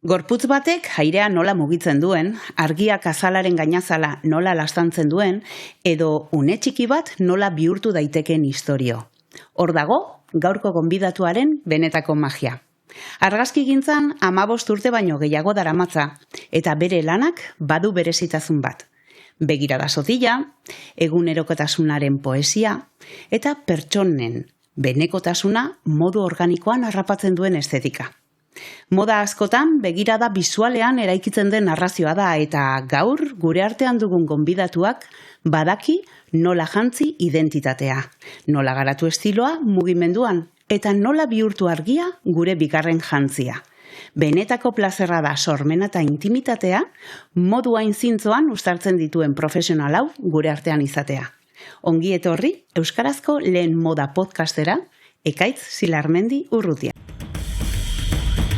Gorputz batek airea nola mugitzen duen, argiak azalaren gainazala nola lastantzen duen, edo une txiki bat nola bihurtu daitekeen istorio. Hor dago, gaurko gonbidatuaren benetako magia. Argazkigintzan 15 urte baino gehiago daramatza, eta bere lanak badu berezitasun bat. Begirada sozila, egunerokotasunaren poesia, eta pertsonen benekotasuna modu organikoan harrapatzen duen estetika. Moda askotan begirada bisualean eraikitzen den narrazioa da eta gaur gure artean dugun gonbidatuak badaki nola jantzi identitatea, nola garatu estiloa mugimenduan eta nola bihurtu argia gure bigarren jantzia. Benetako plazerra da sormena eta intimitatea modu hain zintzoan uztartzen dituen profesional hau gure artean izatea. Ongi etorri Euskarazko lehen moda podcastera, Ekaitz Zilarmendi Urrutia.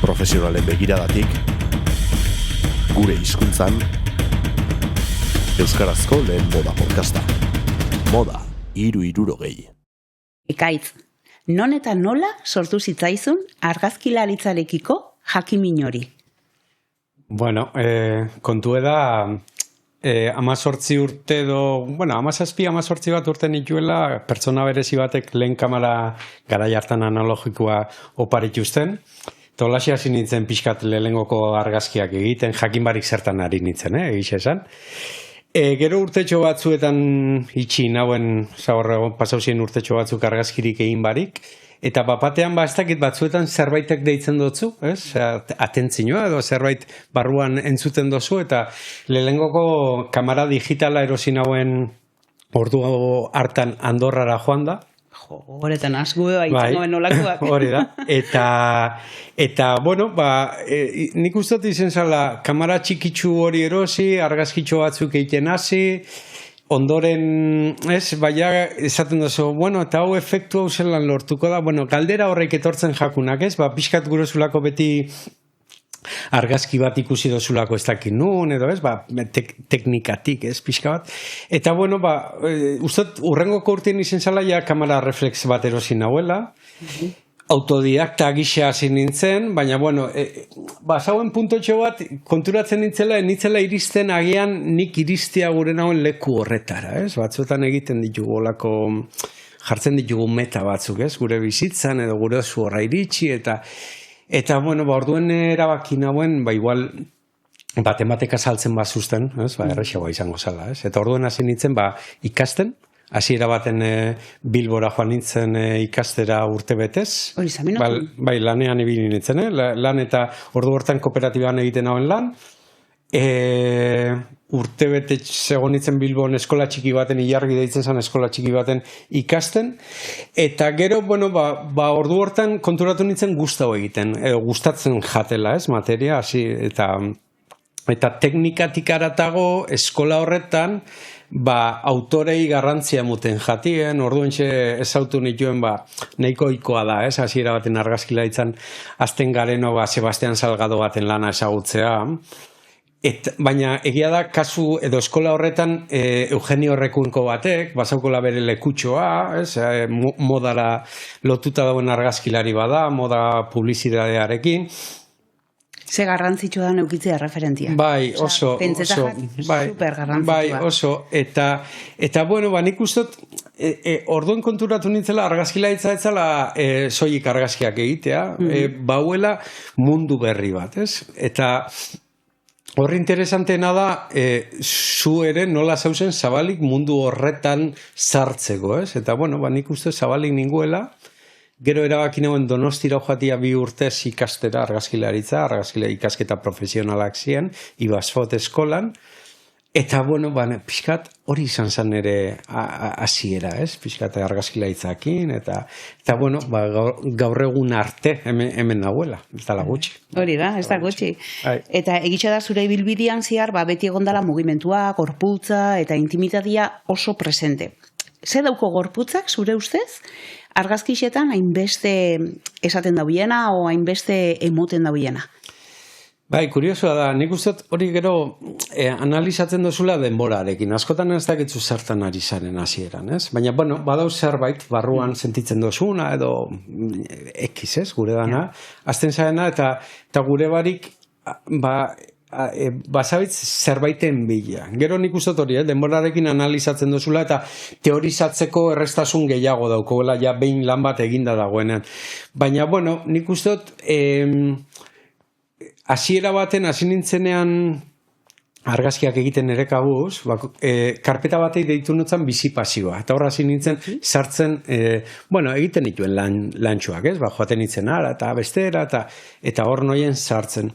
Profesionalen begiradatik, gure hizkuntzan, Euskarazko lehen moda podcasta. Moda 360. Ekaitz, non eta nola sortu zitzaizun argazkilaritzarekiko jakimin hori? Bueno, kontu da 18 urte edo, 17-18 bat urte nituela, pertsona berezi batek lehen kamera garai hartan analogikoa oparituzten. Tolasia hasi nintzen pixkat lehenengoko argazkiak egiten, jakin barik zertan ari nintzen, egixe esan. Gero urtetxo batzuetan itxi nauen, pasauzien urtetxo batzuk argazkirik egin barik, eta bapatean ez dakit batzuetan zerbaitek deitzen dotzu, atentzioa edo zerbait barruan entzuten dozu, eta lehenengoko kamera digitala erosi nauen ordu hartan Andorrara joan da. Horretan asgue baitzen nolakoak. Hori da. Eta bueno, nik ustot izen zala, kamera txikitsu hori erosi, argazkitxo batzuk egiten hasi, ondoren, baina esaten duzu, eta hau efektu hau zelan lortuko da, galdera horrek etortzen jakunak, pixkat gurezulako beti argazki bat ikusi dozulako ez dakit nun, edo teknikatik, pixka bat. Eta ustot, urrengoko urtean izen zala, kamera reflex bat erosi nahuela, autodidakta gisa hasi nintzen, baina, zauen puntotxo bat, konturatzen nintzela iristen agian nik iristea gure nauen leku horretara, batzuetan egiten ditugu olako, jartzen ditugu meta batzuk, gure bizitzan, edo gure oso horra iritsi, eta orduen erabaki nauen, igual, matematika saltzen bazuzten, errexagoa izango zala, eta orduen hasi nintzen, ikasten, hasiera baten Bilbora joan nintzen ikastera urte betez. Hori zamenatu? Bai, lanean ibili nintzen, lan eta ordu hortan kooperatiban egiten hauen lan. Urte bete zegoen nintzen Bilbon eskola txiki baten, Ilargi deitzen zen eskola txiki baten ikasten. Eta gero, ordu hortan konturatu nintzen gustau egiten, gustatzen jatela, materia, hasi, eta teknikatik aratago eskola horretan, autorei garrantzia muten jatien, orduentxe ezautu nituen, nahiko ohikoa da, hasiera baten argazkilaritzan azten gareno, Sebastian Salgado baten lana ezagutzea. Baina egia da, kasu edo eskola horretan Eugenio Rekunko batek, bazaukola bere lekutxoa, modara lotuta dauen argazkilari bada, moda publizitatearekin. Ze garrantzitsua da neukitzea referentia. Bai, oso. Super garrantzitsua. Bai, oso. Eta nik ustot, orduen konturatu nintzela argazkilaritza etzala soilik argazkiak egitea, bauela mundu berri bat, Eta horri interesanteena da, zu ere nola zauzen zabalik mundu horretan sartzeko, Eta nik uste zabalik ninguela, gero erabaki nagoen Donostira joatia 2 urtez ikastera argazkilaritza, ikasketa profesionalak ziren, Ibasfot eskolan, eta pixkat hori izan zen ere hasiera, pixkat argazkilaritzakin, eta gaur egun arte hemen nahuela, ez da gutxi. Hori da, ez da gutxi. Eta egitxa da zure ibilbidean zehar, beti egondala mugimentua, gorputza eta intimitatea oso presente. Ze dauko gorputzak, zure ustez, argazkixetan hainbeste esaten dauiena o hainbeste emoten dauiena? Bai, kuriosua da, nik uste hori gero analizatzen duzula denborarekin. Askotan ez dakitzu zertan ari zaren hasieran, Baina, badau zerbait, barruan sentitzen duzuna, edo X, gure dana, azten zarena, eta gure barik basabitz zerbaiten bila. Gero nik uste hori, denborarekin analizatzen duzula eta teorizatzeko errestasun gehiago daukoela, ja behin lan bat eginda dagoenean. Baina, bueno, nik uste hasiera baten, hasi nintzenean argazkiak egiten ere kabuz, karpeta batei deitu nutzen bizi pasioa. Eta horra hasi nintzen sartzen, egiten dituen lantxuak, ez? Joaten nintzen ara eta bestera eta hor noien sartzen.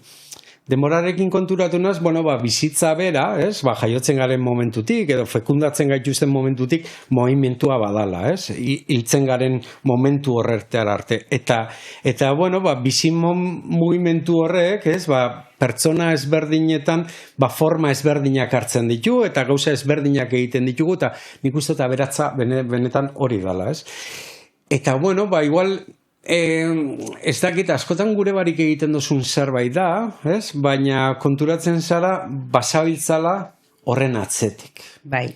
Demorarekin konturatu naz, bizitza bera, ez? Jaiotzen garen momentutik, edo fekundatzen gaituzten momentutik, movimentua badala, ez? Hiltzen garen momentu horretar arte. Eta bizi movimentu horrek, ez? Pertsona ezberdinetan, forma ezberdinak hartzen ditu, eta gauza ezberdinak egiten ditugu, eta nik uste eta beratza benetan hori dala, ez? Eta, igual, ez dakit, askotan gure barik egiten duzun zerbait da, ez? Baina konturatzen zara, basabiltzala horren atzetik. Bai.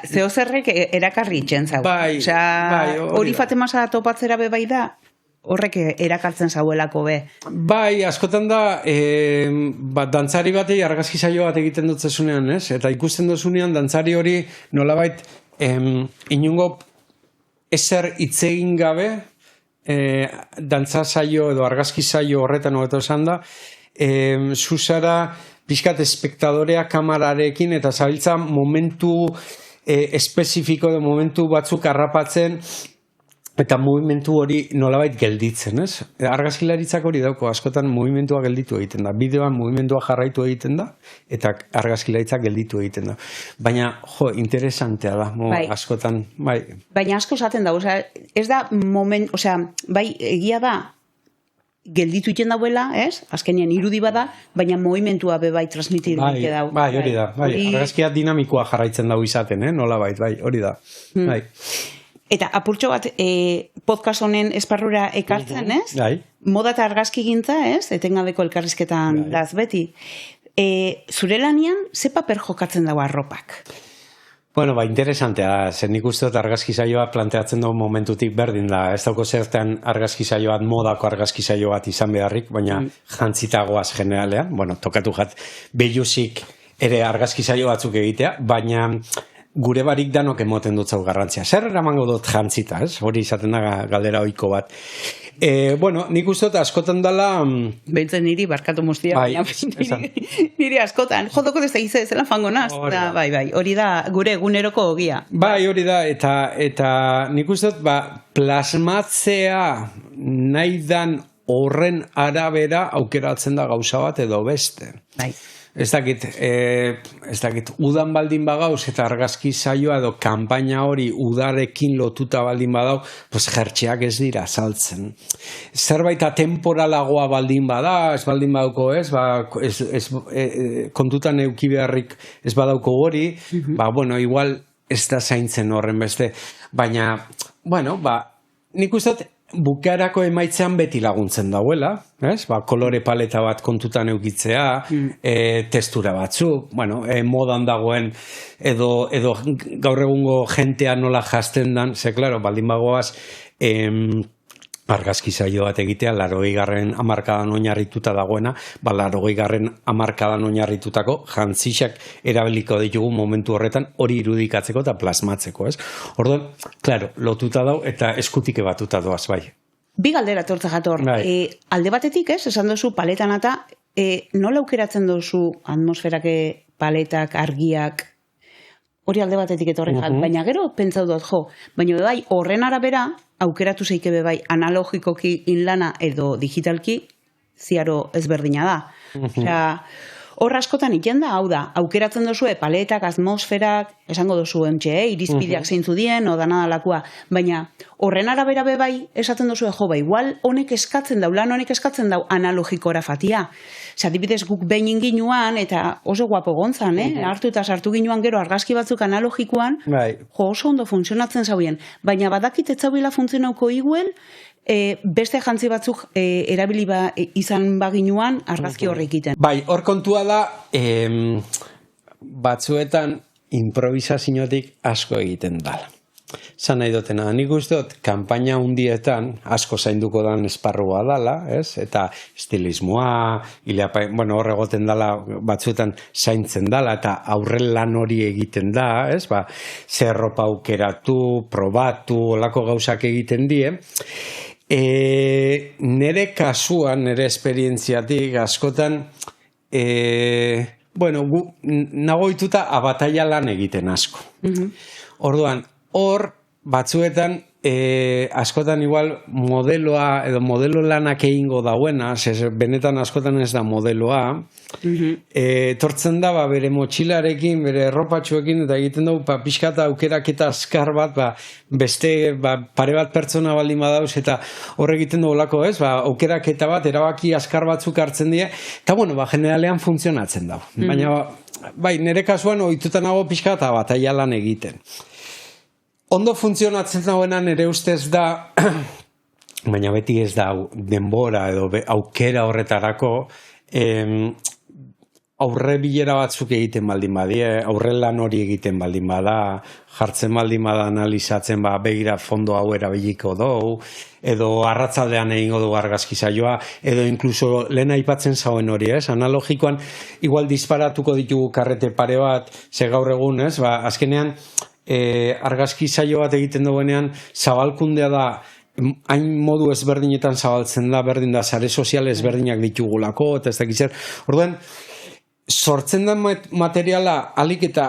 Zeo zerrek erakarri itxen zau. Bai, hori fatemasa topatzera be bai da, horrek erakartzen zauelako be. Bai, askotan da, dantzari batei argazki saio bat egiten dutzezunean, ez? Eta ikusten duzunean, dantzari hori nolabait inungo ezer itzegin gabe, dantza saio edo argazki saio horretan hobeto esan da, zuzara pixkat espektadorea kamararekin eta zabiltza momentu espezifiko edo momentu batzuk harrapatzen eta movimentu hori nolabait gelditzen, ez? Argazkilaritzak hori dauko, askotan movimentua gelditu egiten da. Bideoan movimentua jarraitu egiten da, eta argazkilaritzak gelditu egiten da. Baina, interesantea da, askotan, bai. Baina asko esaten da, ez da egia da, gelditu egiten dauela, ez? Azkenean irudi bada, baina movimentua be bai transmititu egiten dau. Bai, hori da, argazkia dinamikoa jarraitzen dau izaten, nolabait, bai, hori da, bai. Eta apurtxo bat podcast honen esparrura ekartzen, ez? Bai. Moda eta argazki gintza, ez? Etengabeko elkarrizketan daz beti. Zure lanian, ze paper jokatzen dago arropak? Interesantea, zen nik uste dut argazki saioa planteatzen dugu momentutik berdin da. Ez dauko zertean argazki saio bat, modako argazki saio bat izan beharrik, baina jantzitagoaz generalean. Tokatu jat, behiusik ere argazki saio batzuk egitea, baina gure barik danok emoten dut zau garrantzia. Zer eramango dut jantzita, ez? Hori izaten da galdera ohiko bat. Nik uste dut askotan dela... Behintzen niri, barkatu muztia. Niri askotan. Jodoko dezta izela fango naz. Bai, hori da gure eguneroko ogia. Bai, hori da, eta nik uste dut, plasmatzea nahi dan horren arabera aukeratzen da gauza bat edo beste. Bai. Ez dakit, udan baldin bagauz eta argazki saioa edo kanpaina hori udarekin lotuta baldin badau, jertxeak ez dira saltzen. Zerbait atemporalagoa baldin bada, ez baldin badauko ez, kontutan euki beharrik ez badauko hori, igual ez da zaintzen horren beste. Baina, nik uste bukaerako emaitzean beti laguntzen dauela, kolore paleta bat kontutan eukitzea, testura batzuk, modan dagoen, edo gaur egungo jentea nola jazten dan, klaro, baldin bagoaz, argazki saio bat egitea, 80. hamarkadan oinarrituta dagoena, 80. hamarkadan oinarritutako jantzixak erabiliko ditugu momentu horretan hori irudikatzeko eta plasmatzeko, ez? Orduan, klaro, lotuta dau eta eskutik ebatuta doaz, bai. Bi galdera tortza jator. Alde batetik, ez? Esan duzu paletan eta nola aukeratzen duzu atmosferake paletak, argiak, hori alde batetik etorren jat, baina gero pentsau dut, baina bai horren arabera aukeratu zeike bai analogikoki inlana edo digitalki ziaro ezberdina da. Osea, hor askotan iten da, hau da, aukeratzen duzue paletak, atmosferak, esango duzu irizpideak zeintzu dien, o danadalakoa, baina horren arabera bai esaten duzue, igual honek eskatzen dau, lan honek eskatzen dau analogikora fatia. Osea, adibidez guk behin inginuan, eta oso guapo gontzan, hartu eta sartu ginuan gero argazki batzuk analogikoan, oso ondo funtzionatzen zauen, baina badakit etzauila funtzionauko iguel, beste jantzi batzuk erabili izan baginuan argazki horrek iten. Bai, hor kontua da batzuetan improvisaziotik asko egiten dala. zan nahi dutena, nik uste dut, kanpaina hundietan asko zainduko dan esparrua dala, ez? Eta estilismoa, bueno, hor egoten dala, batzuetan zaintzen dala, eta aurren lan hori egiten da, ez? Ba, zer ropa aukeratu, probatu, olako gauzak egiten die. Nere kasuan, nere esperientziatik, askotan, bueno, nagoituta abataia lan egiten asko. Orduan, hor batzuetan askotan igual modeloa edo modelo lanak egingo dauena, benetan askotan ez da modeloa, tortzen da bere motxilarekin, bere erropatxuekin, eta egiten dugu pixkata aukeraketa azkar bat, beste pare bat pertsona baldin badauz, eta hor egiten dugu lako, ez, aukeraketa bat, erabaki azkar batzuk hartzen die, eta bueno, generalean funtzionatzen dago. Baina, bai, nire kasuan ohituta nago pixkata bataia lan egiten. Ondo funtzionatzen dagoena nire ustez da, baina beti ez da denbora edo aukera horretarako, aurre bilera batzuk egiten baldin badie, aurre lan hori egiten baldin bada, jartzen baldin bada analizatzen begira fondo hau erabiliko dugu, edo arratzaldean egingo dugu argazki saioa, edo inkluso lehen aipatzen zauen hori, ez? Analogikoan, igual disparatuko ditugu karrete pare bat, ze gaur egun, ez? Azkenean, argazki saio bat egiten duenean zabalkundea da hain modu ezberdinetan zabaltzen da, berdin da sare sozial ezberdinak ditugulako eta ez dakiz zer. Orduan, sortzen da materiala alik eta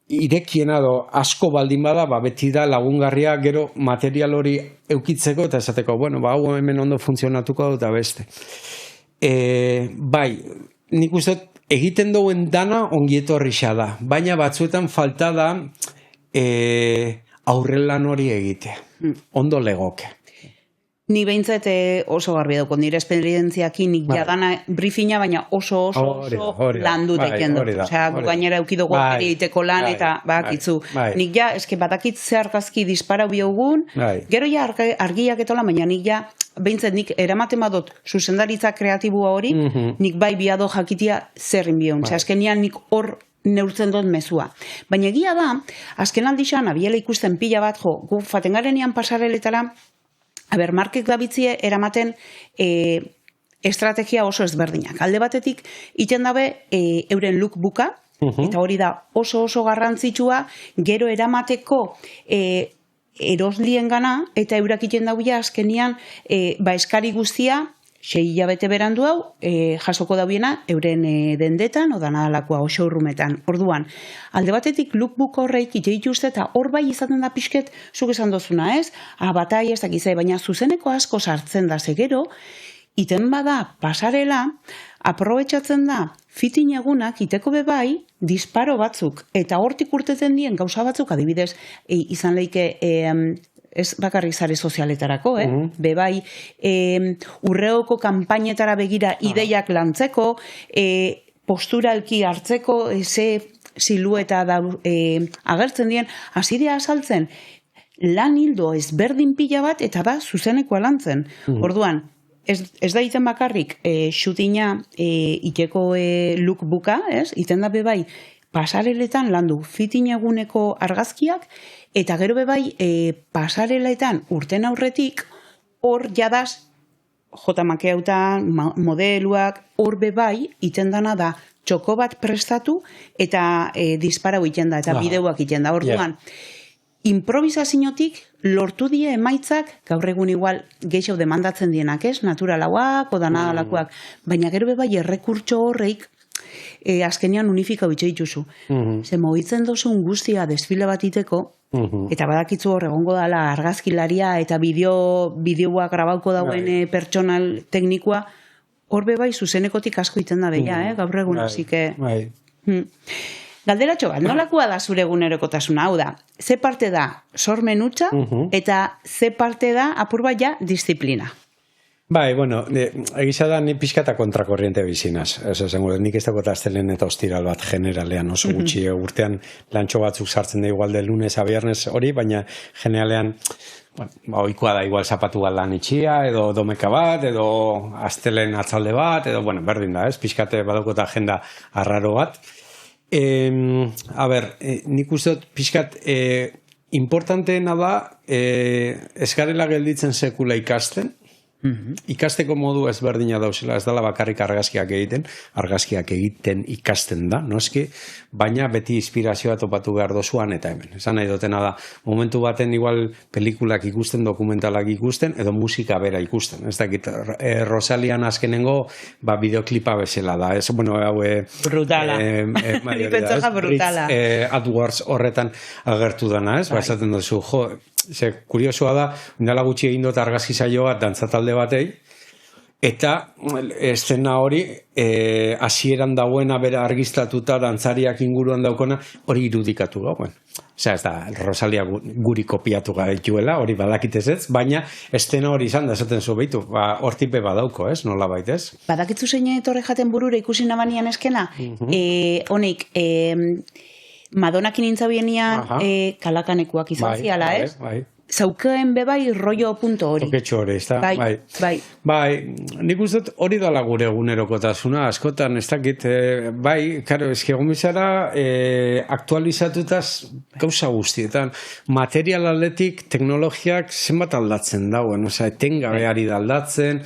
irekiena do asko baldin bada, beti da lagungarria gero material hori eukitzeko eta esateko, bueno, hau hemen ondo funtzionatuko dut beste. Bai, nik uste egiten duen dana ongietorri da, baina batzuetan falta da aurrelan hori egitea. Ondo legoke. Ni behintzat oso garbi dauko, nire esperientziakin nik jadana briefina, baina oso landu teken dut. Osea, gainera eukidugu egiteko lan, eta bakitzu. Nik ja, eske batakit ze argazki disparau biogun, gero ja argiak etola, baina nik ja, behintzat nik eramaten badot zuzendaritza kreatibua hori, nik bai biado jakitia zerrin bion. Osea, azkenian nik hor neurtzen dut mezua. Baina egia da, azken aldixan, abiela ikusten pila bat, gu faten garenean pasareletara, markek dabitzie eramaten estrategia oso ezberdinak. Alde batetik, iten dabe euren lookbooka, eta hori da oso garrantzitsua, gero eramateko eroslien gana, eta eurak iten dauia azkenian eskari guztia, 6 hilabete berandu hau, jasoko daubiena euren dendetan, odana alakoa, showroometan. Orduan, alde batetik lookbook horreik iteitu uste, eta hor bai izaten da pixket, zuk esan dozuna, ez? Batai ez dakizai, baina zuzeneko asko sartzen da zegero, iten bada pasarela, aprobetxatzen da fitin egunak iteko bebai disparo batzuk, eta hortik urteten dien gauza batzuk, adibidez, izan leike ez bakarrik sare sozialetarako, bebai urreoko kanpainetara begira ideiak lantzeko, posturalki hartzeko, ze silueta agertzen dien, hasi dira azaltzen, lan hildo ezberdin pila bat, eta da zuzenekoa lantzen. Orduan, ez da iten bakarrik shootinga iteko lookbooka, iten da bebai pasareletan landu fitin eguneko argazkiak, eta gero bebai pasareletan urten aurretik hor jadaz jotamakeutan, modeluak, hor bebai iten dana da txoko bat prestatu eta disparau iten da, eta bideoak iten da. Orduan, improvisaziotik lortu die emaitzak, gaur egun igual geixo demandatzen dienak, naturalauak, odanalakoak, baina gero bebai errekurtso horreik azkenean unifika bitxe dituzu. Ze mogitzen dozun guztia desfile bat iteko, eta badakitzu hor egongo dala argazkilaria eta bideoa grabauko dauen pertsonal teknikoa, hor bebai zuzenekotik asko iten da beia, gaur egun, hasike. Galderatxo bat, nolakoa da zure egunerokotasuna? Hau da, ze parte da sormen hutsa eta ze parte da apur bat ja disiplina? Bai, bueno, egisa da ni pixkata kontrakorriente bizinaz. Nik ez dago astelen eta ostiral bat generalean oso gutxi urtean lantxo batzuk sartzen da igual de lunes a viernes hori, baina generalean ohikoa da igual zapatu bat lan itxia, edo domeka bat, edo astelen atzalde bat, edo, bueno, berdin da, pixkate badauko eta agenda arraro bat. Nik uste dut pixkat importanteena da, ez garela gelditzen sekula ikasten, ikasteko modu ezberdina dauzela, ez dela bakarrik argazkiak egiten ikasten da, noski, baina beti inspirazioa topatu behar dozuan eta hemen. Esan nahi dutena da, momentu baten igual pelikulak ikusten, dokumentalak ikusten, edo musika bera ikusten. Ez dakit, Rosalian azkenengo, bideoklipa bezala da. Ez, bueno, hau... brutala. Nipetzoja brutala. AdWords horretan agertu dana, ez? Esaten duzu, kuriosoa da, indala gutxi egin dut argazki saio bat dantzatalde batei, eta eszena hori hasieran dagoena bera argiztatuta dantzariak inguruan daukona hori irudikatu gauen. Osea, ez da, Rosalia guri kopiatu gaituela, hori badakitez ez, baina eszena hori izan da, esaten zu behitu, hortipe badauko, ez, nola baitez? Badakitzu zein etorre jaten burura ikusi nabanian eskena? Honik, Madonakin intzabienian kalakanekuak izan ziala, ez? Bai. Zaukeen bebai rollo.hori. Toketxo hori, ez da? Bai, nik uste hori dala gure egunerokotasuna, askotan, ez dakit, karo, egon bizara, aktualizatutaz gauza guztietan, material aldetik teknologiak zenbat aldatzen dauen, etengabe ari da aldatzen,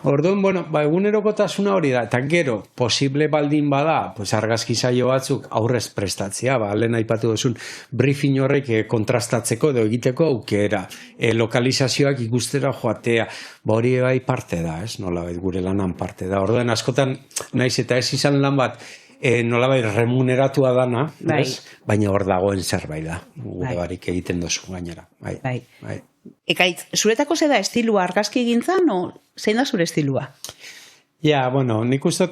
orduan, bueno, egunerokotasuna hori da, eta gero, posible baldin bada, argazki saio batzuk aurrez prestatzea, lehen aipatu duzun briefing horrek kontrastatzeko edo egiteko aukera, lokalizazioak ikustera joatea, hori bai parte da, ez? Nolabait gure lanan parte da. Orduan askotan, naiz eta ez izan lan bat, nolabait remuneratua dana, baina hor dagoen zerbait da, gure barik egiten dozu gainera. Ekaitz, zuretako ze da estilua argazki egintzan, o zein da zure estilua? Ja, bueno, nik uste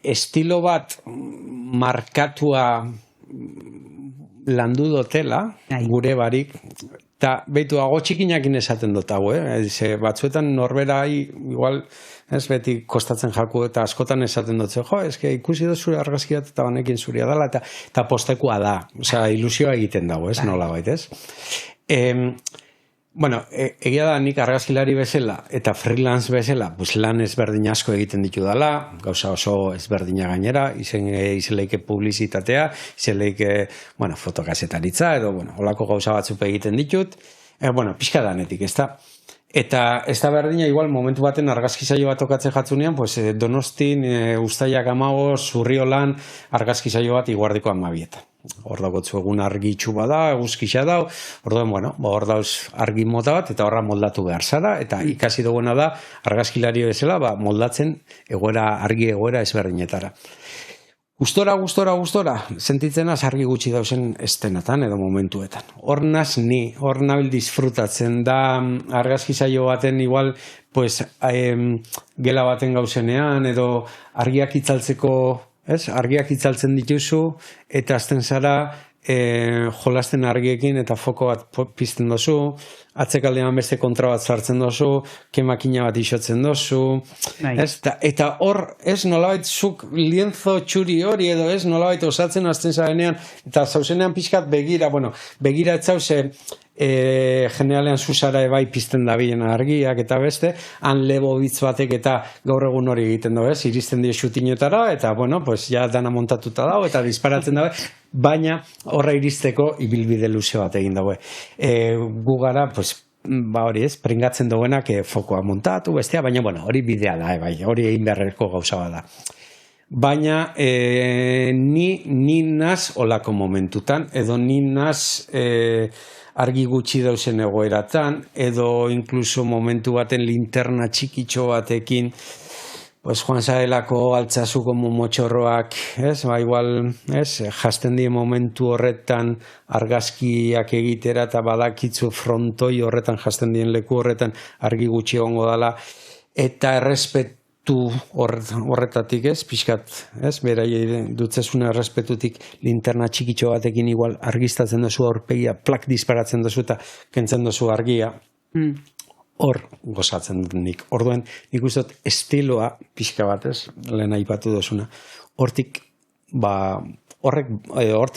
estilo bat markatua landu dotela, gure barik, eta behitu, hago txikinakin esaten dut hau, batzuetan norberai, igual, ez beti kostatzen jaku eta askotan esaten dut, ikusi dut zure argazki bat eta banekin zuria dela, eta postekoa da, ilusioa egiten dago, ez, nola bait, ez? Bueno, egia da nik argazkilari bezala eta freelance bezala, lan ezberdin asko egiten ditu dela, gauza oso ezberdina gainera, izeleike publizitatea, izeleike, fotokazetaritza, edo, holako gauza batzuk egiten ditut, pixka danetik, ez da? Eta ez da berdina, igual, momentu baten argazki saio bat tokatzen jatzunean, Donostin, Uztailak 15, Zurriolan, argazki saio bat iguardiko 12. Hor dagotzu egun argitxu bada, eguzkixa dau, hor dauz argi mota bat, eta horra moldatu behar zara, eta ikasi duguna da, argazkilari bezala, moldatzen argi egoera ezberdinetara. Gustora, sentitzen az argi gutxi dauzen estenatan edo momentuetan. Hor nabil disfrutatzen da argazki saio baten igual, gela baten gauzenean, edo argiak itzaltzeko, argiak itzaltzen dituzu, eta azten zara jolasten argiekin eta foko bat pizten dozu, atzekaldean beste kontra bat sartzen dozu, kemakina bat isotzen dozu, eta hor, nolabait zuk lienzo txuri hori edo nolabait osatzen azten zarenean, eta zauzenean pixkat begira ez zauze, generalean zuzara ebai pizten da bilen argiak eta beste, han lebo bitz batek eta gaur egun hori egiten dago, iristen die xutinetara, eta ja dana montatuta dago, eta disparatzen dago, baina horra iristeko ibilbide luze bat egin dago. Gu gara, hori pringatzen duenak fokoa montatu, bestea, baina hori bidea da, hori egin beharreko gauza bat da. Baina ni naz olako momentutan, edo ni naz argi gutxi dauzen egoeratan, edo inkluso momentu baten linterna txikitxo batekin, joan zarelako altzazuko motxorroak, igual, jasten die momentu horretan argazkiak egitera eta badakitzu frontoi horretan jasten dien leku horretan argi gutxi egongo dela, eta errespetu horretatik, pixkat, berai dutzezuna errespetutik linterna txikitxo batekin igual argiztatzen duzu aurpegia, plak disparatzen duzu eta kentzen duzu argia, hor gozatzen dut nik. Orduan, nik uste dut estiloa pixka batez, lehen aipatu duzuna, hortik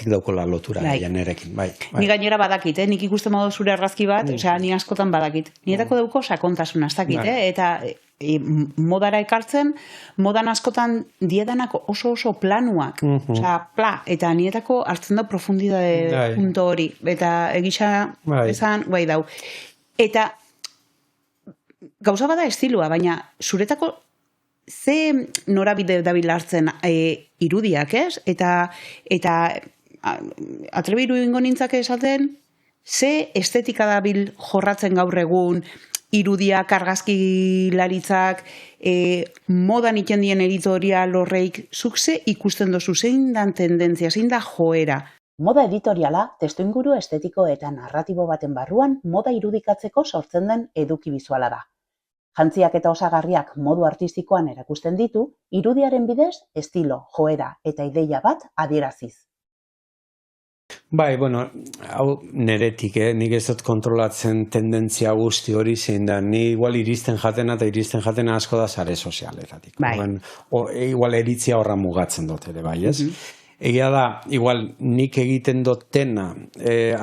daukola lotura nerekin. Ni gainera badakit, nik ikusten modu zure argazki bat, ni askotan badakit. Nietako dauko sakontasuna, ez dakit, eta modara ekartzen, modan askotan diedanak oso planuak, eta nietako hartzen da profundidade punto hori, eta egisa esan, guai dau. Eta gauza bada estilua, baina zuretako ze norabide dabil hartzen irudiak, ez? Eta atrebiru ingo nintzake esaten, ze estetika dabil jorratzen gaur egun, irudiak, argazkilaritzak, modan itxendien editorial horreik, zuk ze ikusten dozu, zein dan tendentzia, zein da joera? Moda editoriala, testuinguru estetiko eta narratibo baten barruan moda irudikatzeko sortzen den eduki bizuala da. Jantziak eta osagarriak modu artistikoan erakusten ditu, irudiaren bidez, estilo, joera eta ideia bat adieraziz. Bai, bueno, hau neretik, nik ez dut kontrolatzen tendentzia guzti hori zein da, ni igual iristen jatena eta iristen jatena asko da sare sozialetatik. Bai. Igual eritzia horra mugatzen dut ere, bai, ez? Egia da, igual nik egiten dutena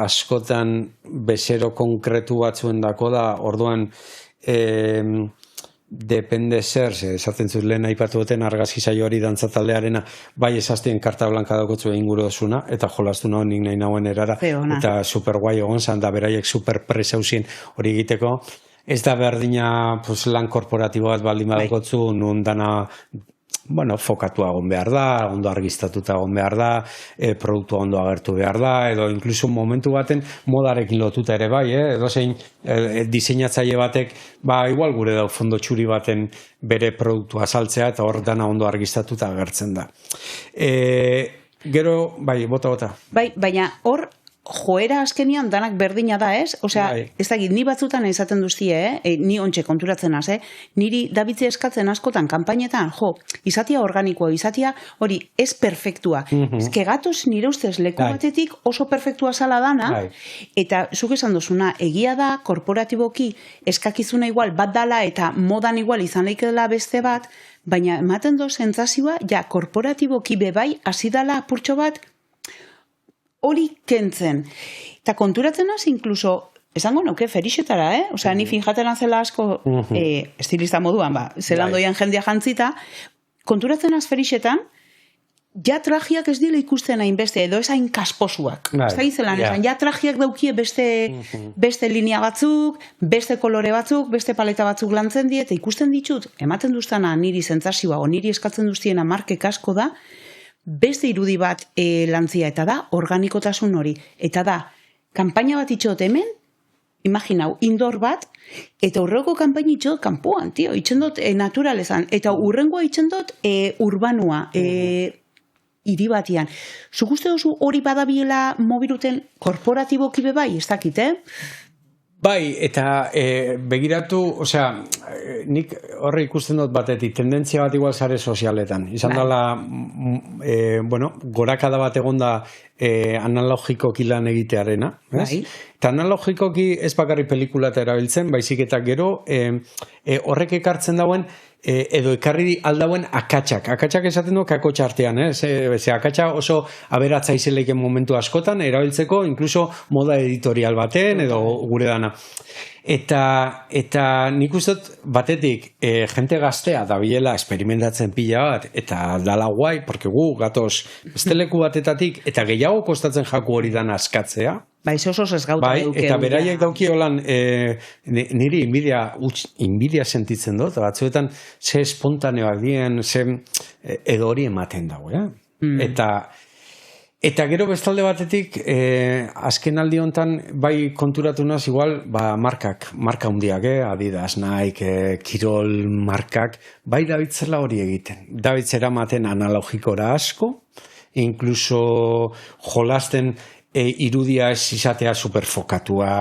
askotan bezero konkretu batzuen dako da, orduan depende zer, esaten zut lehen aipatu duten argazki saio hori dantzataldearena, bai esaztien karta blanka daukotzu inguru dozuna, eta jolastu nahi nik nahi nauen erara, eta super guai egon zan, da beraiek super presauzien hori egiteko. Ez da berdina lan korporatibo bat baldin badakotzu, nun dana fokatua egon behar da, ondo argiztatuta egon behar da, produktua ondo agertu behar da, edo inkluso momentu baten modarekin lotuta ere bai, edo zein diseinatzaile batek, igual gure da fondo txuri baten bere produktua saltzea, eta hor dana ondo argiztatuta agertzen da. Gero, bota. Bai, baina hor, joera azkenian danak berdina da, ez? Osea, ez dakit, ni batzutan esaten duztie, ni ontxe konturatzen az, niri dabitzi eskatzen askotan, kanpainetan, izatia organikoa, izatia hori ez perfektua. Ezke gatoz nire ustez leku batetik oso perfektua zala dana, eta zuk esan duzuna, egia da, korporatiboki eskakizuna igual bat dala, eta modan igual izan leikela beste bat, baina ematen do sentsazioa, korporatiboki bebai, hasi dala apurtxo bat, hori kentzen. Eta konturatzen az, inkluso, esango nuke, ferixetara, Osea, ni finjaten azela asko, estilista moduan, zelandoian jendia jantzita, konturatzen az ferixetan, trajiak ez dira ikusten hainbeste, edo ez hain kasposuak. Ez da gizelan, trajiak daukie beste linea batzuk, beste kolore batzuk, beste paleta batzuk lantzen die, eta ikusten ditut, ematen duztana niri sentsazioa, o niri eskatzen duztiena markek asko da, beste irudi bat lantzia, eta da organikotasun hori, eta da kanpaina bat itxot hemen, imaginau, indoor bat, eta urreko kanpaina itxot kanpoan, itxendot naturalezan, eta urrengoa itxendot urbanua, hiri batian. Zuk uste duzu hori badabiela mobiluten korporatiboki bebai, ez dakit, Bai, eta begiratu, osea, nik horre ikusten dut batetik, tendentzia bat igual sare sozialetan. Izan dela, gorakada bat egonda analogikoki lan egitearena. Eta analogikoki ez bakarri pelikula eta erabiltzen, baizik eta gero horrek ekartzen dauen edo ekarri aldauen akatsak. Akatsak esaten du kakotxa artean, akatsa oso aberatza izeleken momentu askotan, erabiltzeko, inkluso moda editorial baten, edo gure dana. Eta nik ustot batetik jente gaztea da bilela experimentatzen pila bat, eta dala guai, porque gu gatoz besteleku batetatik, eta gehiago kostatzen jaku hori dana askatzea. Oso ez gauta duke. Eta beraiek dauki holan, niri inbidia sentitzen dut, batzuetan ze espontaneoak dien, edo hori ematen dago, Eta gero bestalde batetik, azken aldi honetan, bai konturatu naz, igual, marka hundiak, Adidas, Nike, Kirol markak, bai dabitzela hori egiten. Dabitzera maten analogikora asko, inkluso jolasten irudia ez izatea superfokatua,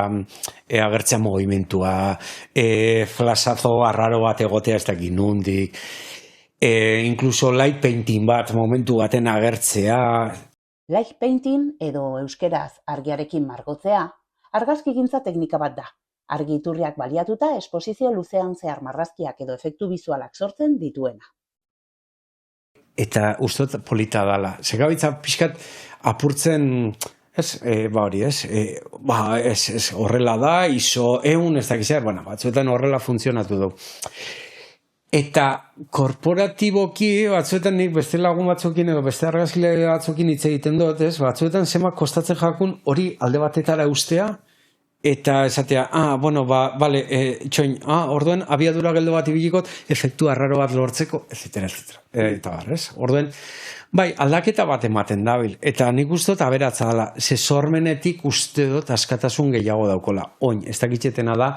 agertzea mogimentua, flasazo arraro bat egotea ez dakit nundik, inkluso light painting bat momentu baten agertzea. Light painting edo euskeraz argiarekin margotzea, argazkigintza teknika bat da. Argi iturriak baliatuta esposizio luzean zehar marrazkiak edo efektu bizualak sortzen dituena. Eta ustot polita dala. Segabitza pixkat apurtzen, horrela da, iso eun ez dakizer, batzuetan horrela funtzionatu du. Eta korporatiboki, batzuetan nik beste lagun batzukin edo beste argazkile batzukin hitz egiten dut, ez? Batzuetan zenbat kostatzen jakun hori alde batetara ustea, eta esatea, bueno, bale, txoin, orduen abiadura geldo bat ibilikot, efektu arraro bat lortzeko, etcétera. Eta bar, ez? Orduen, bai, aldaketa bat ematen dabil, eta nik uste dut aberatza dela, ze sormenetik uste dut askatasun gehiago daukola. Oin, ez dakitzetena da,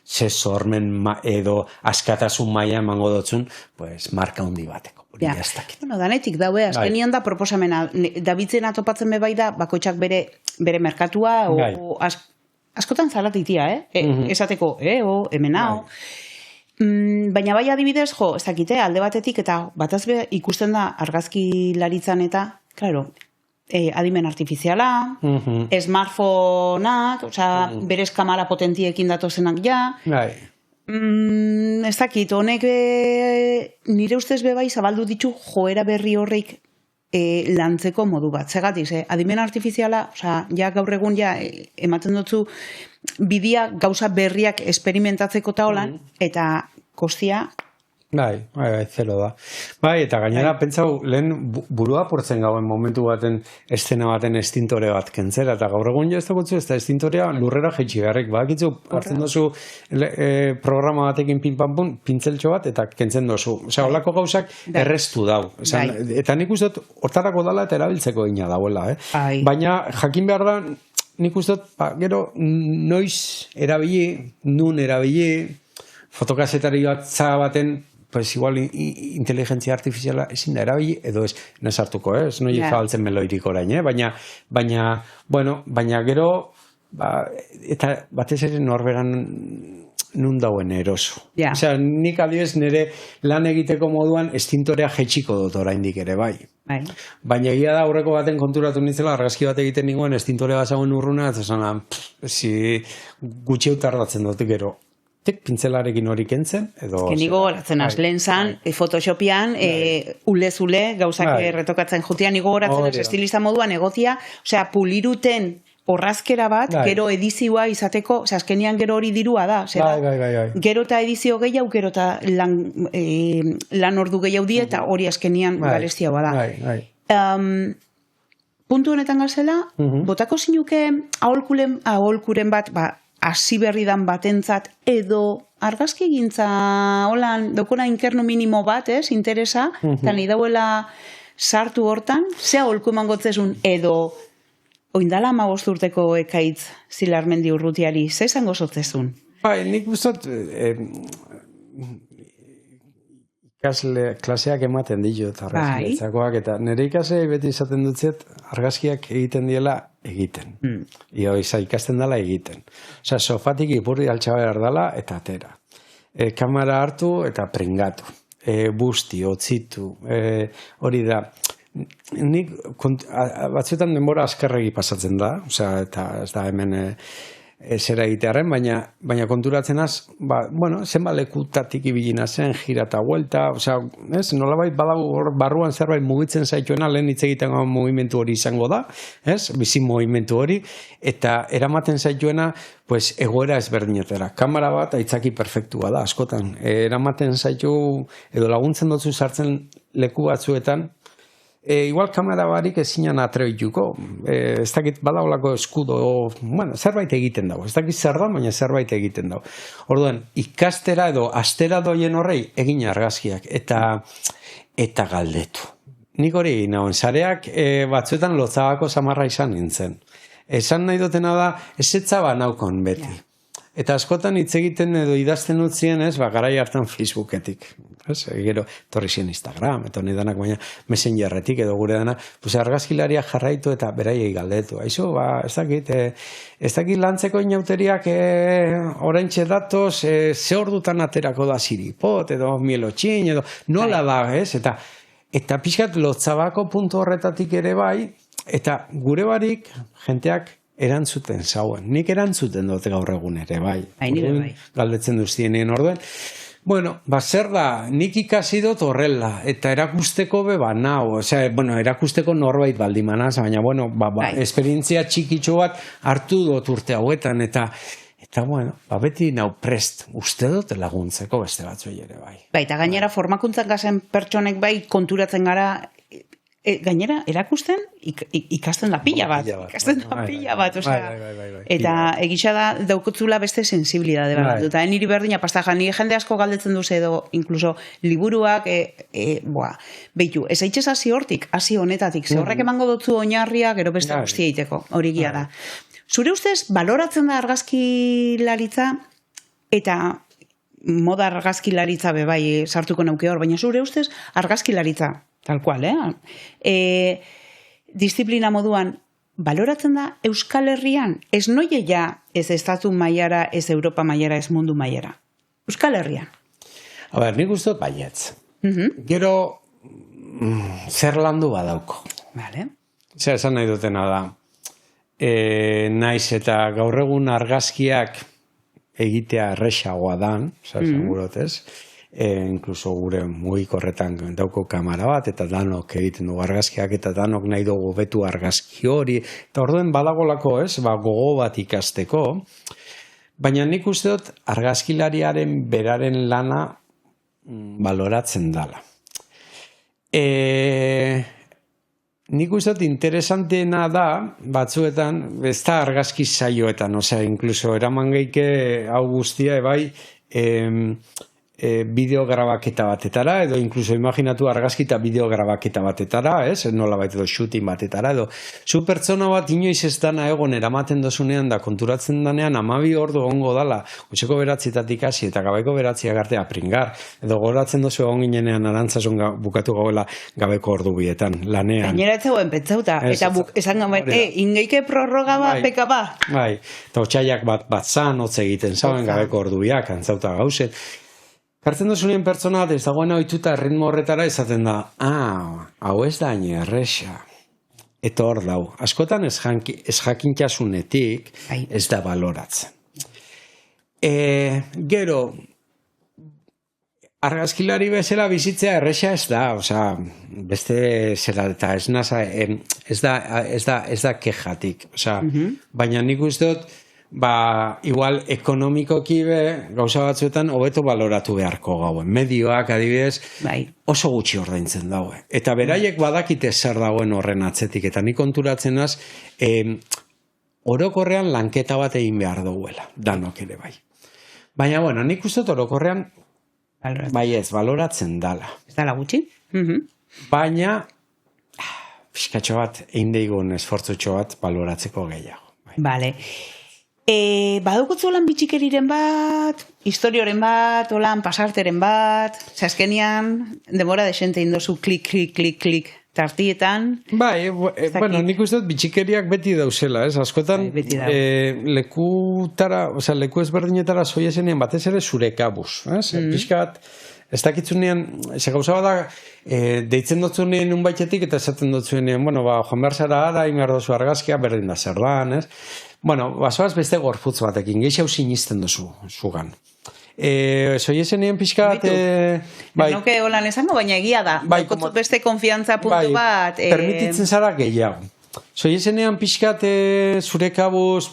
ze sormen edo askatasun maila emango dotzun, pues, marka handi bateko. Ja. Bueno, danetik daue, azkenian da proposamena, dabitzen atopatzen be bai da, bakoitzak bere merkatua, o askotan zaratitia, esateko, o hemen hau. Baina bai adibidez, ez dakite, alde batetik, eta bataz be ikusten da argazkilaritzan eta, claro, adimen artifiziala, smartphoneak, berez kamera potentiekin datozenak ja, ez dakit, honek nire ustez be bai zabaldu ditu joera berri horreik lantzeko modu bat. Zegatik, adimen artifiziala, ja gaur egun ja ematen dutzu bidia gauza berriak esperimentatzeko taolan, eta kostia... Bai, zero da. Bai, eta gainera, pentsau, lehen burua portzen gauen momentu baten, estena baten estintore bat kentzera, eta gaur egun jo ez dakotzu, ez da estintorea lurrera jetxi beharrek, bakitzu, hartzen dozu programa batekin pinpanpun, pintzeltxo bat, eta kentzen dozu. Osea, holako gauzak errestu dau. Eta nik uste dut, hortarako dala eta erabiltzeko egina dauela, Baina, jakin behar da, nik uste dut, gero, noiz erabili, nun erabili, fotokazetari baten, pues igual inteligentzia artifiziala ezin da erabili, edo ez nesartuko, ez noi zabaltzen meloirik orain, baina gero, eta batez ere norberan nun dauen eroso. Osea, nik adibidez nire lan egiteko moduan estintorea jetxiko dut oraindik ere, bai. Baina egia da aurreko baten konturatu nintzela, argazki bat egiten ningoen estintore bazagoen urruna, eta zana, gutxi tardatzen dut gero. Pintzelarekin hori kentzen, edo... Nigo goratzen lehen zan, Photoshopian, ule-zule, gauzak retokatzen jutia, nigo goratzen estilista moduan egotia, osea, puliruten horrazkera bat, gero edizioa izateko, osea, azkenian gero hori dirua da, gero eta edizio gehiago, gero eta lan ordu gehiago di, eta hori azkenian galestia bada. Puntu honetan gazela, botako zinuke aholkuren bat, hasi berri dan batentzat, edo argazki gintza, holan, dokona inkernu minimo bat, interesa, eta nahi dauela sartu hortan, zea holku emangotzezun, edo oindala 15 urteko ekaitz Zilarmendi Urrutiari, ze esango zotzezun? Nik gustot, klaseak ematen ditut argazkiletzakoak, eta nire ikasei beti izaten dutzet argazkiak egiten diela egiten. Ikasten dela egiten. Osea, sofatik ipurri altxa behar dela eta atera. Kamera hartu eta pringatu. Busti, otzitu, hori da. Nik batzuetan denbora askarregi pasatzen da, osea, eta ez da hemen zera egitearen, baina konturatzen az, zenbat lekutatik ibilina zen, gira eta huelta, osea, nolabait badago barruan zerbait mugitzen zaituena, lehen hitz egiten mugimendu hori izango da, bizi mugimendu hori, eta eramaten zaituena, egoera ezberdinetara. Kamera bat aitzaki perfektua da, askotan. Eramaten zaitu, edo laguntzen dutzu sartzen leku batzuetan, igual kamera barik ezinan atrebituko, ez dakit badaolako eskudo, zerbait egiten dago, ez dakit zer da, baina zerbait egiten dago. Orduan, ikastera edo astera doien horrei egin argazkiak, eta galdetu. Nik hori egin nagoen, sareak batzuetan lotzabako samarra izan nintzen. Esan nahi dutena da, ezetza naukon beti. Eta askotan hitz egiten edo idazten utzien, garai hartan Facebooketik. Gero, torri zien Instagram, eta honi danak, baina Messengerretik edo gure dana, argazkilaria jarraitu eta beraiei galdetu. Aizu, ez dakit lantzeko inauteriak oraintxe datoz, ze ordutan aterako da ziripot, edo mielotxin, edo nola da, eta pixkat lotzabako puntu horretatik ere bai, eta gure barik, jenteak erantzuten zauen. Nik erantzuten dut gaur egun ere, bai. Galdetzen duztienien orduen. Zer da, nik ikasi dut horrela, eta erakusteko nao, erakusteko norbait baldimanaz, baina, esperientzia txikitxo bat hartu dut urte hauetan, eta Eta bueno, beti nau prest, uste dut laguntzeko beste batzuei ere bai. Bai, eta gainera formakuntzan gazen pertsonek bai konturatzen gara, gainera erakusten ikasten da pila bat. Ikasten da pila bat, osea. Eta egisa da daukotzula beste sensibilidade bat. Eta niri berdina pastaja, nire jende asko galdetzen duz edo, inkluso liburuak, behitu, ez haitxez hasi hortik, hasi honetatik, ze horrek emango dutzu oinarria, gero beste guztia egiteko, hori gira da. Zure ustez, baloratzen da argazkilaritza eta moda argazkilaritza bai sartuko nauke hor, baina zure ustez argazkilaritza, tal cual, disiplina moduan, baloratzen da Euskal Herrian, ez noie ja, ez estatu mailara, ez Europa mailara, ez mundu mailara. Euskal Herrian. A ber, nik uste baietz. Gero, zer landu badauko. Vale. Zer esan nahi dutena da, naiz eta gaur egun argazkiak egitea erresagoa dan, segurotez, inkluso gure mugikorretan dauko kamera bat, eta danok egiten dugu argazkiak, eta danok nahi dugu betu argazki hori, eta orduen badagolako, gogo bat ikasteko, baina nik uste dut argazkilariaren beraren lana baloratzen dala. Nik uste dut interesanteena da, batzuetan, ez da argazki saioetan, inkluso eraman geike hau guztia, bideograbaketa batetara, edo inkluso imaginatu argazki eta bideograbaketa batetara, nola baita edo shooting batetara, edo zu pertsona bat inoiz ez dana egon eramaten dozunean da konturatzen danean 12 ordu egongo dala, goizeko 9 hasi eta gabeko 9 arte pringar, edo goratzen dozu egon ginenean Arantzasun bukatu gauela gabeko ordu bietan, lanean. Gainera etzegoen pentsauta, eta esan gauen, ingeike prorroga bat, peka ba. Bai, eta otxaiak bat zan, hotz egiten zauen gabeko ordu biak, antzauta gauzet. Kartzen duzunien pertsona bat ez dagoen ohituta ritmo horretara esaten da, hau ez da hain erresa. Eta hor dau, askotan ez jakintasunetik ez da baloratzen. Gero, argazkilari bezala bizitzea erresa ez da, beste zera eta ez da kejatik. Baina nik uste dut, igual ekonomikoki gauza batzuetan hobeto baloratu beharko gauen. Medioak adibidez oso gutxi ordaintzen daue. Eta beraiek badakite zer dagoen horren atzetik. Eta nik konturatzen az, orokorrean lanketa bat egin behar duguela. Danok ere bai. Baina, nik uste orokorrean baloratzen dala. Ez dala gutxi? Baina, pixkatxo bat, egin deigun esfortzutxo bat baloratzeko gehiago. Bale. Badukotzu holan bitxikeriren bat, historioren bat, holan pasarteren bat, azkenian, demora desente indozu klik, klik, klik, klik, tartietan. Nik uste dut bitxikeriak beti dauzela, askotan leku ezberdinetara zoiezenean batez ere zure kabuz, pixkat, ez dakitzunean, ez gauza bada, deitzen dutzunean unbaitetik eta esaten dutzunean, joan behar zara ara, ingar dozu argazkia, berdin da zer dan, basoaz beste gorputz batekin, gehiago sinisten duzu, zugan. Zoiezenien pixkat... Nuke holan esango, baina egia da. Beste konfiantza puntu bat... Permititzen zara gehiago. Zoiezenean pixkat zure kabuz,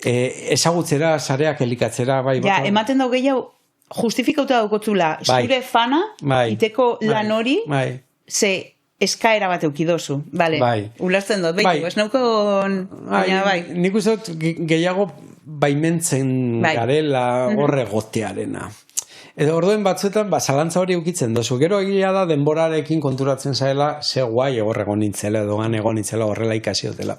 ezagutzera, zareak elikatzera... ematen dau gehiago, justifikauta daukotzula, zure fana, iteko lan hori, ze... eskaera bat eukidozu, ulertzen dut, ez naukon... Nik uste dut gehiago baimentzen garela horre gotearena. Edo orduen batzuetan, zalantza hori eukitzen dozu. Gero egia da denborarekin konturatzen zaela, ze guai egon nintzela, edo gan egon nintzela horrela ikasi dutela.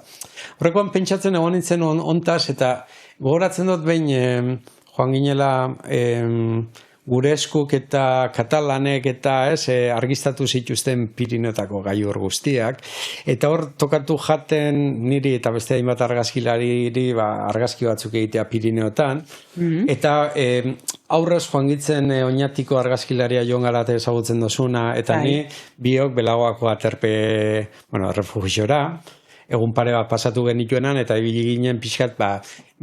Horrekoan pentsatzen egon nintzen ontaz, eta gogoratzen dut behin joan ginela... gure eskuk eta katalanek eta argiztatu zituzten Pirineotako gailur guztiak. Eta hor tokatu jaten niri eta beste hainbat argazkilariri argazki batzuk egitea Pirineotan. Eta aurrez joan gitzen oinatiko argazkilaria joan garate ezagutzen dozuna. Eta ni biok belagoako aterpe refugiora. Egun pare bat pasatu genituenan, eta ibili ginen pixkat,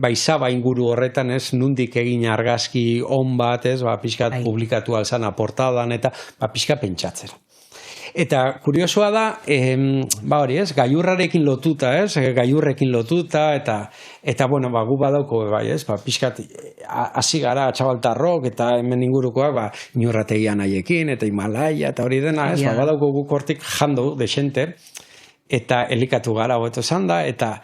izaba inguru horretan, nundik egin argazki on bat, pixkat publikatu alzana portadan, eta pixkat pentsatzera. Eta kuriosoa da, ba hori, ez, gailurrarekin lotuta, ez, gailurrekin lotuta, eta bueno, ba, gu badauko, bai, ez, ba, pixkat, hasi gara txabaltarrok, eta hemen ingurukoak, ba, inurrategian haiekin, eta Himalaia, eta hori dena, ez, ba, badauko guk hortik jando, desente, eta elikatu gara, hobeto esan da, eta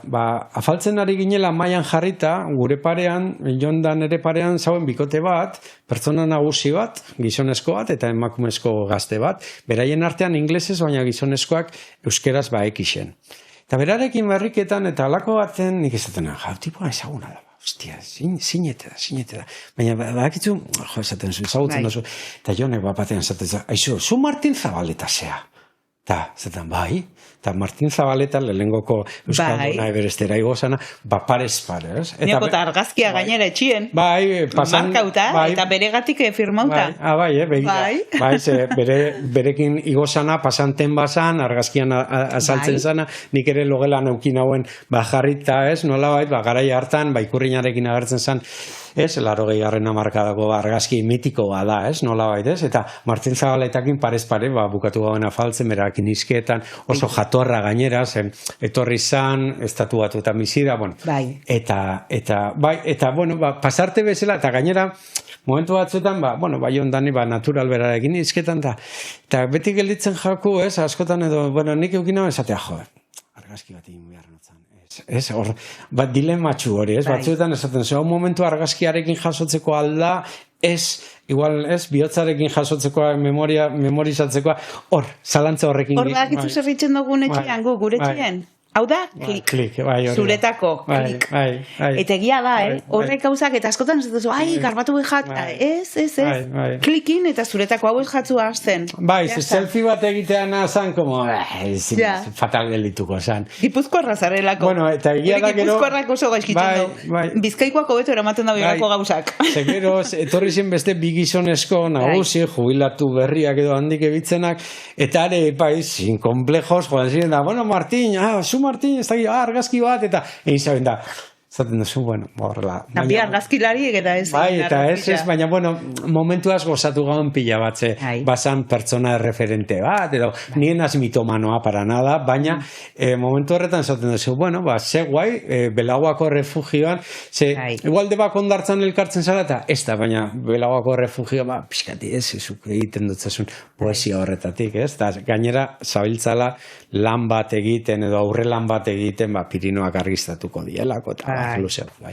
ba, afaltzen ari ginela mailan jarrita, gure parean, jondan ere parean, zauen bikote bat, pertsona nagusi bat, gizonezko bat, eta emakumezko gazte bat, beraien artean inglesez, baina gizonezkoak euskeraz ba ekixen. Eta berarekin berriketan, eta alako baten, nik esaten, tipoa ezaguna da, hostia, zinete da. Baina badakitzu, esaten zu, ezagutzen dozu, eta jonek bat batean esaten, aizu, zu Martin Zabaleta zea. Eta, zaten, bai, eta Martin Zabaleta lehengoko Euskalduna Everestera igozana, parez pare, ez? Nioko eta argazkia gainera etxien. Bai, pasan... Markauta, eta beregatik firmauta. Bai, berekin igozana, pasanten basan, argazkian azaltzen zana, nik ere logela neukin hauen jarrita, ez? Nola bai, garai hartan, ikurrinarekin agertzen zan, ez, 80. hamarkadako argazki mitikoa da, ez, nola baita, ez, eta Martin Zabaletakin parez pare, bukatu gauen afaltzen, berakin izketan, oso jatorra gainera, zen, etorri zan, estatu batu eta misira, bueno, eta, bueno, pasarte bezala, eta gainera, momentu batzuetan, ondani, natural berarekin izketan, eta beti gelditzen jaku, ez, askotan edo, bueno, nik eukina esatea, argazki bat egin behar notzan. Ez, hor, dilematxu hori, ez, batzuetan esaten, zeu momentu argazkiarekin jasotzeko alda, igual, bihotzarekin jasotzeko, memorizatzekoa, hor, zalantza horrekin. Hor da, gizu zerritzen dugun etxean, gure etxean. Hau da, klik. Zuretako, klik. Eta egia da, horrek gauzak, eta askotan ez duzu, garbatu behar, ez, klikin, eta zuretako hau ez jatzu hasten. Bai, selfie bat egitean azan, como, fatal gelituko zan. Gipuzkoarra zarelako. Bueno, eta egia da gero... Gipuzkoarrak oso gaizkitzen du. Bizkaikoak hobeto eramaten da begako gauzak. Gero, etorri zen beste bigizonezko nagusi, jubilatu berriak edo handik ebitzenak, eta are, sin komplejos, joan ziren da, bueno, Martín, Martín, ez da, argazki bat, eta egin zaben da, zaten duzu, bueno, horrela. Bi argazkilariek eta ez. Bai, eta ez, baina, bueno, momentuaz gozatu gauen pila bat, basan pertsona referente bat, edo, nien mitomanoa para nada, baina, momentu horretan zaten duzu, bueno, ze guai, Belaguako refugioan, igual debak ondartzan elkartzen zara, eta ez da, baina, Belaguako refugioa, pixkati ez, ezuk egiten dutzazun poesia horretatik, ez, eta gainera, zabiltzala, lan bat egiten, edo aurre lan bat egiten, Pirinoak argiztatuko dielako, eta luzeo, bai.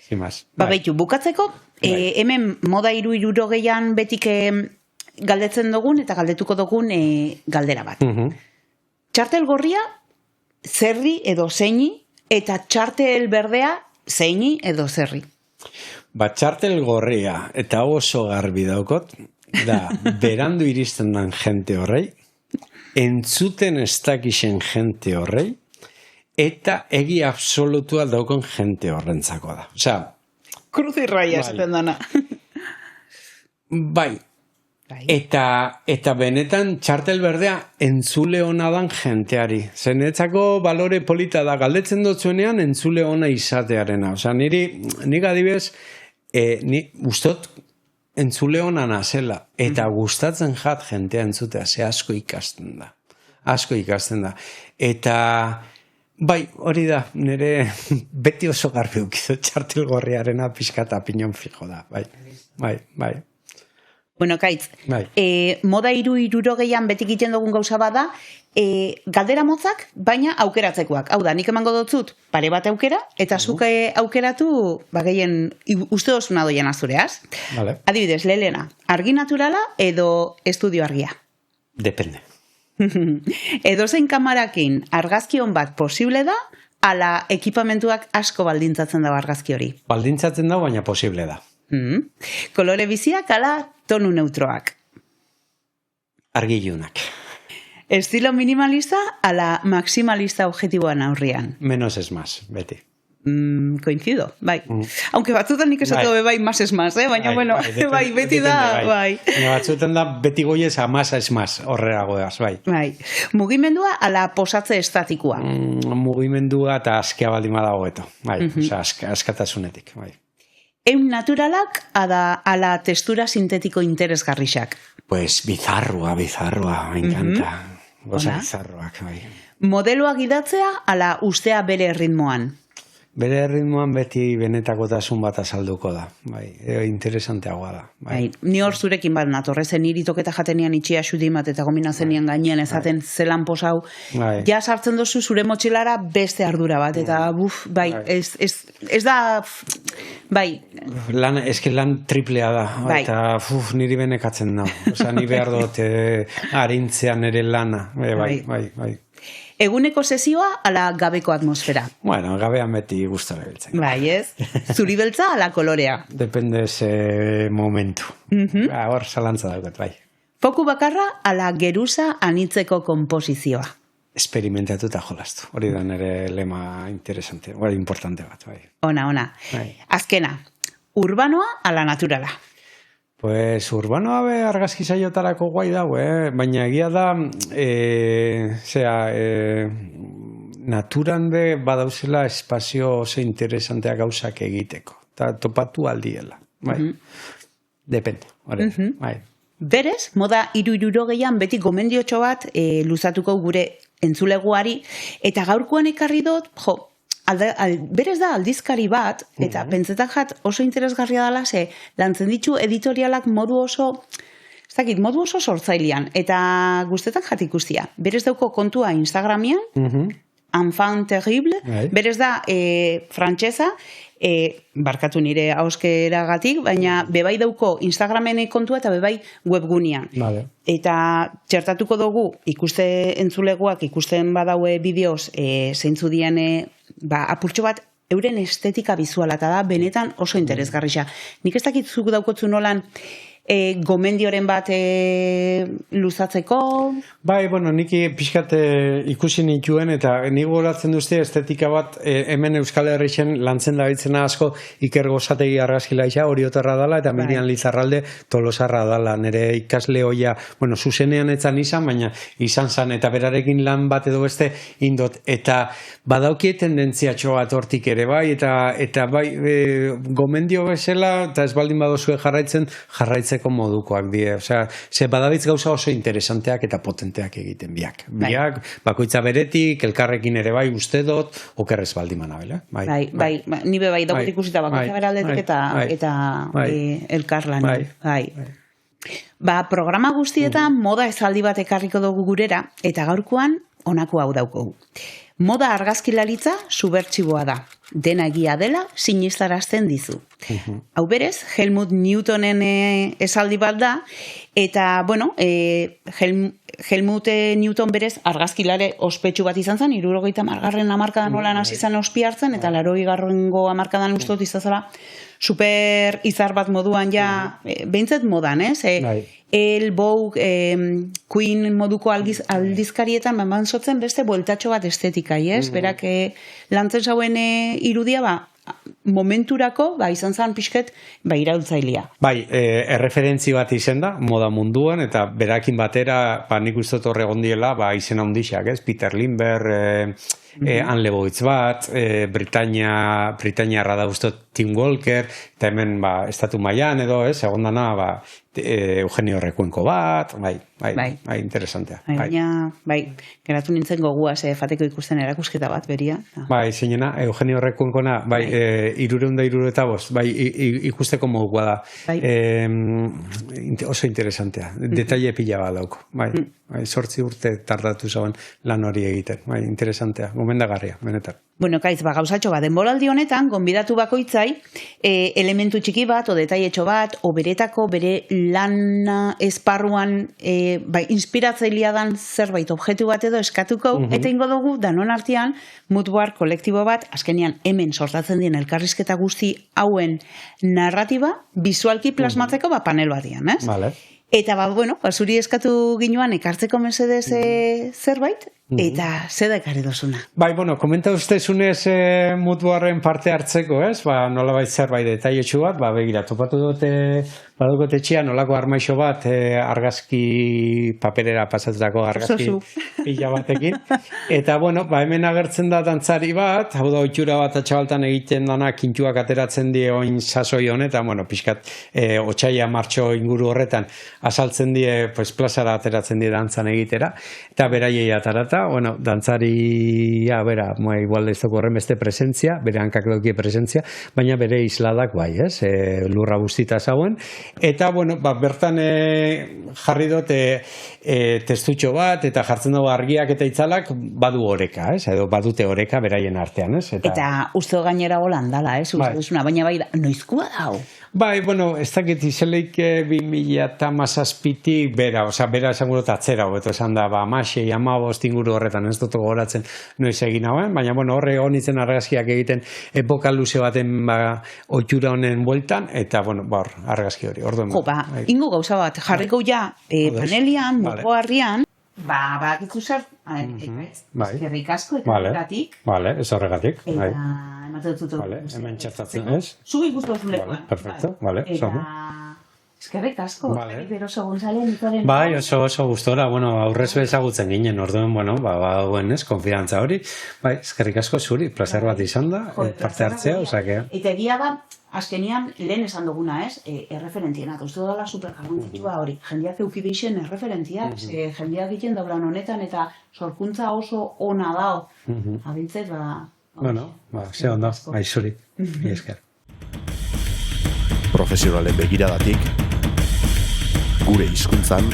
Zimaz. Baitu, bukatzeko, hemen moda 360an betik galdetzen dugun, eta galdetuko dugun galdera bat. Txartel gorria, zerri edo zeini, eta txartel berdea, zeini edo zerri. Txartel gorria, eta oso garbi daukot, da, berandu iristen dan jente horrei, entzuten ez dakixen jente horrei, eta egi absolutua daukon jente horrentzako da. Osea, Cruz y raya esaten dana. Bai. Eta benetan txartel berdea entzule hona dan jenteari. Zenetzako balore polita da, galdetzen dutzuenean entzule hona izatearena. Osea, nik adibez, ustot entzule hona nazela, eta gustatzen jat jentea entzutea, ze asko ikasten da. Eta, bai, hori da, nire beti oso garbi ukizu txartel gorriarena pixkata pinon fijo da, bai. Bueno, Kaitz, moda 360an betik egiten dugun gauza bada, galdera motzak, baina aukeratzekoak. Hau da, nik emango dutzut pare bat aukera, eta zuke aukeratu, gehien uste dozuna doian azureaz. Adibidez, lehena, argi naturala edo estudio argia? Depende. Edozein kamarakin argazkion bat posible da, ala ekipamentuak asko baldintzatzen da argazki hori? Baldintzatzen da, baina posible da. Kolore biziak ala tonu neutroak? Argilunak. Estilo minimalista ala maximalista objetiboan aurrian? Menos es más, beti. Coincido, bai. Aunque batzutan nik esatu bai más es más, baina bueno, bai, beti da, bai. Batzutan da beti goiez a más es más, horrerago eaz, bai. Bai. Mugimendua ala posatze estatikoa? Mugimendua eta askea baldima dago eto, bai, askatasunetik, bai. Eun naturalak ala textura sintetiko interesgarrixak? Pues bizarroa, me encanta. Goza bizarroak, bai. Modeloa gidatzea ala ustea bere ritmoan? Bere ritmoan beti benetakotasun bat azalduko da, bai, interesanteagoa da. Bai. Ni hor zurekin bat natorrezen niri toketa jatenian itxia xudimat eta gomina zenian gainean ezaten zelan posau. Ja sartzen dozu zure motxilara beste ardura bat, eta bai, ez da, bai. Lan triplea da, eta niri benekatzen da. Osa, ni behar dut arintzean ere lana, bai. Eguneko sesioa ala gabeko atmosfera? Bueno, gabean beti gustora biltzen. Bai, ez? Zuri beltza ala kolorea? Depende momentu. Hor zalantza daukot, bai. Foku bakarra ala geruza anitzeko konposizioa? Experimentatuta jolastu. Hori da nire lema interesante, importante bat, bai. Ona. Azkena, urbanoa ala naturala? Pues urbanoa be argazki saiotarako guai dago, baina egia da naturan be badauzela espazio oso interesantea gauzak egiteko, eta topatu aldiela, bai. Depende, bai. Berez, moda 360an beti gomendiotxo bat luzatuko gure entzuleguari, eta gaurkoan ekarri dut, berez da aldizkari bat, eta pentsetan jat oso interesgarria dela, ze lantzen ditu editorialak modu oso sortzailean, eta guztetan jat ikustia. Berez dauko kontua Instagramian, Enfant Terrible, berez da frantsesa, barkatu nire auskeragatik, baina bebai dauko Instagramen kontua eta bebai webgunean. Eta txertatuko dugu entzuleguak ikusten badaue bideoz zeintzu dian apurtxo bat euren estetika bizuala eta da benetan oso interesgarria. Nik ez dakitzuk daukotzu nolan gomendioren bat luzatzeko? Bai, nik pixkat ikusi nituen eta nik goratzen duzte estetika bat hemen Euskal Herrixen lantzen da bitzena asko Iker Gozategi argazkila isa hori oterra dala eta Miriam Lizarralde tolosarra dala. Nire ikasle hoia, zuzenean etzan izan, baina izan zan eta berarekin lan bat edo beste indot. Eta badaukie tendentziatxo bat hortik ere bai, eta bai gomendio bezala, eta ez baldin badozue jarraitzeko modukoak die, ze badabitz gauza oso interesanteak eta potenteak egiten biak. Biak, bakoitza beretik, elkarrekin ere bai uste dut, okerrez baldimana, bela? Bai, nibe bai, daukot ikusita bakoitza beraldetik eta elkarlan. Programa guztietan moda esaldi bat ekarriko dugu gurera, eta gaurkoan honako hau daukogu. Moda argazkilaritza subertsiboa da. Dena egia dela sinistarazten dizu. Hau berez, Helmut Newtonen esaldi bat da, eta, Helmut Newton berez argazkilare ospetsu bat izan zen, 70. hamarkadan nolan hasi zen ospi hartzen, eta 80. hamarkadan ustot izazala super izar bat moduan ja, behintzet modan, El Vogue, Queen moduko aldizkarietan eman zotzen beste bueltatxo bat estetika, berak lantzen zauen irudia, momenturako, izan zen pixket, iraultzailea. Bai, erreferentzi bat izen da, moda munduan, eta berakin batera, nik uste dut horregondiela, izen handixak, Peter Lindbergh, Anne Leibovitz bat, Britania rada ustot Tim Walker, eta hemen estatu mailan edo, egon dana, Eugenio Recuenco bat, interesantea. Geratu nintzen goguaz, fateko ikusten erakusketa bat beria. Zeinena, Eugenio Recuencona, 375, ikusteko modukoa da. Oso interesantea, detaile pila bat dauko. 8 urte tardatu zauen lan hori egiten, interesantea, gomendagarria, benetan. Kaiz, gauzatxo bat, denboraldi honetan, gonbidatu bakoitzai, elementu txiki bat, o detailetxo bat, o beretako, bere lan esparruan, inspiratzailea dan zerbait objektu bat edo eskatuko, eta ingo dugu, danon artean, moodboard kolektibo bat, azkenean hemen sortatzen dien elkarrizketa guzti hauen narratiba, bizualki plasmatzeko panel batian, ez? Vale. Eta, zuri eskatu ginuan ekartzeko mesedez zerbait, eta zeda ekarri dozuna. Komenta ustezunez moodboarden parte hartzeko, ez? Nolabait zerbait detailetxu bat, begira, topatu dute Badukot etxean nolako armaixo bat argazki paperera pasatutako argazki pila batekin. Eta bueno, hemen agertzen da dantzari bat, hau da oitxura bat atxabaltan egiten dana kintxuak ateratzen die oin sasoi honetan, bueno, pixkat otsaia martxo inguru horretan azaltzen die, pues plazara ateratzen die dantzan egitera, eta beraiei atarata, bueno, dantzaria, bera, igual ez dugu horren beste presentzia, bere hankak daukie presentzia, baina bere isladak bai, lurra guztita zauen. Eta, bueno, bertan jarri dut testutxo bat, eta jartzen dugu argiak eta itzalak badu oreka, edo badute oreka beraien artean, Eta uste gainera gola handala, baina bai, noizkua dau? Bai, bueno, ez dakit izeleik 2017-tik bera, bera esan gurot atzera, hobeto esan da, 16 inguru horretan, ez dut gogoratzen noiz egin hauen, baina, bueno, horre honitzen argazkiak egiten epoka luze baten ohitura honen bueltan, eta, bueno, argazki hori, orduen. Ingo gauza bat, jarriko ja panelian, moko harrian, bakitzu zer, eskerrik asko, eta horregatik. Bale, ez horregatik. Eta ematen dut. Hemen txertatzen, ez? Zugi guztu zulekoan. Perfecto, bale, zogu. Eskerrik asko, Beroso González. Bai, oso gustora, aurrez bezagutzen ginen, orduen, bauen ez, konfidantza hori. Bai, eskerrik asko zuri, placer bat izan da, parte hartzea, osake. Eta egia da, azkenian, lehen esan duguna, erreferentienak, uste dala supergarrantzitsua hori, jendeak eukideixen erreferentziak, jendeak egiten dauran honetan, eta sorkuntza oso ona dao, abiltzet, ze ondo, zuri, esker. Profesionalen begiradatik, gure hizkuntzan,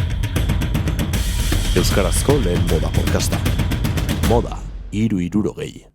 euskarazko lehen moda podcasta. Moda 360.